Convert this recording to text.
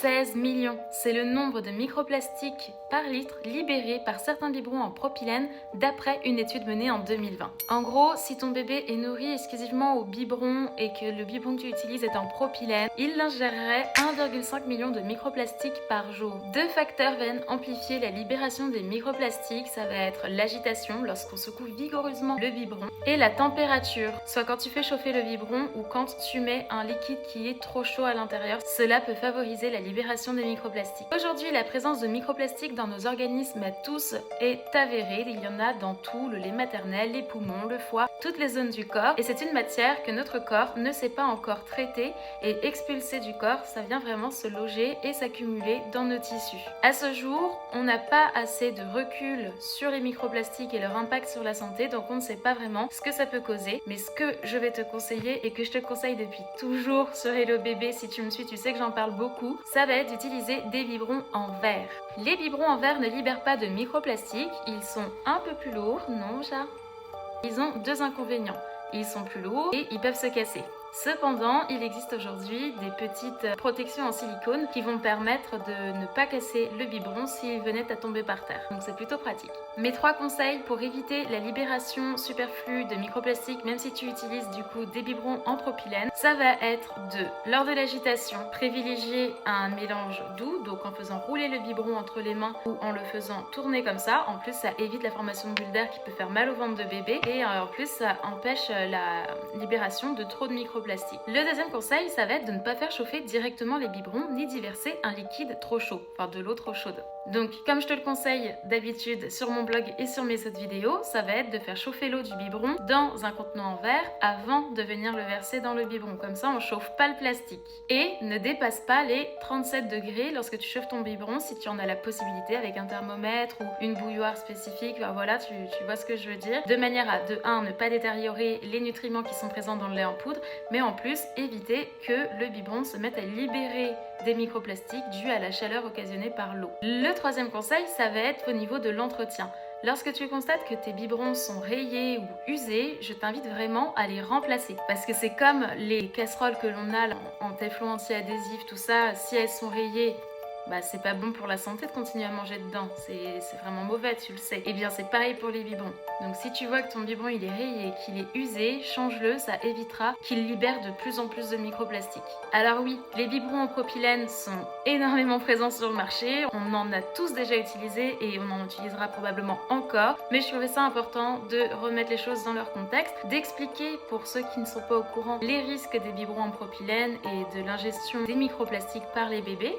16 millions, c'est le nombre de microplastiques par litre libérés par certains biberons en propylène d'après une étude menée en 2020. En gros, si ton bébé est nourri exclusivement au biberon et que le biberon que tu utilises est en propylène, il ingérerait 1,5 million de microplastiques par jour. Deux facteurs viennent amplifier la libération des microplastiques, ça va être l'agitation lorsqu'on secoue vigoureusement le biberon et la température, soit quand tu fais chauffer le biberon ou quand tu mets un liquide qui est trop chaud à l'intérieur. Cela peut favoriser la libération des microplastiques. Aujourd'hui, la présence de microplastiques dans nos organismes à tous est avérée. Il y en a dans tout, le lait maternel, les poumons, le foie, toutes les zones du corps. Et c'est une matière que notre corps ne sait pas encore traiter et expulser du corps, ça vient vraiment se loger et s'accumuler dans nos tissus. À ce jour, on n'a pas assez de recul sur les microplastiques et leur impact sur la santé, donc on ne sait pas vraiment ce que ça peut causer. Mais ce que je vais te conseiller et que je te conseille depuis toujours sur Hello Bébé, si tu me suis, tu sais que j'en parle beaucoup, ça va être d'utiliser des biberons en verre. Les biberons en verre ne libèrent pas de microplastiques, ils sont un peu plus lourds, non chat? Ils ont deux inconvénients, ils sont plus lourds et ils peuvent se casser. Cependant, il existe aujourd'hui des petites protections en silicone qui vont permettre de ne pas casser le biberon s'il venait à tomber par terre. Donc c'est plutôt pratique. Mes 3 conseils pour éviter la libération superflue de microplastiques, même si tu utilises du coup des biberons en propylène, ça va être lors de l'agitation, privilégier un mélange doux, donc en faisant rouler le biberon entre les mains ou en le faisant tourner comme ça. En plus, ça évite la formation de bulles d'air qui peut faire mal au ventre de bébé et en plus, ça empêche la libération de trop de microplastiques. Le deuxième conseil, ça va être de ne pas faire chauffer directement les biberons ni d'y verser un liquide trop chaud, enfin de l'eau trop chaude. Donc, comme je te le conseille d'habitude sur mon blog et sur mes autres vidéos, ça va être de faire chauffer l'eau du biberon dans un contenant en verre avant de venir le verser dans le biberon. Comme ça, on chauffe pas le plastique. Et ne dépasse pas les 37 degrés lorsque tu chauffes ton biberon si tu en as la possibilité avec un thermomètre ou une bouilloire spécifique. Enfin, voilà, tu vois ce que je veux dire. De manière à, de 1, ne pas détériorer les nutriments qui sont présents dans le lait en poudre, mais en plus éviter que le biberon se mette à libérer des microplastiques dus à la chaleur occasionnée par l'eau. Le troisième conseil, ça va être au niveau de l'entretien. Lorsque tu constates que tes biberons sont rayés ou usés, je t'invite vraiment à les remplacer. Parce que c'est comme les casseroles que l'on a en téflon anti-adhésif, tout ça, si elles sont rayées, bah c'est pas bon pour la santé de continuer à manger dedans, c'est vraiment mauvais, tu le sais. Et bien c'est pareil pour les biberons. Donc si tu vois que ton biberon il est rayé, qu'il est usé, change-le, ça évitera qu'il libère de plus en plus de microplastiques. Alors oui, les biberons en propylène sont énormément présents sur le marché, on en a tous déjà utilisé et on en utilisera probablement encore, mais je trouvais ça important de remettre les choses dans leur contexte, d'expliquer pour ceux qui ne sont pas au courant les risques des biberons en propylène et de l'ingestion des microplastiques par les bébés.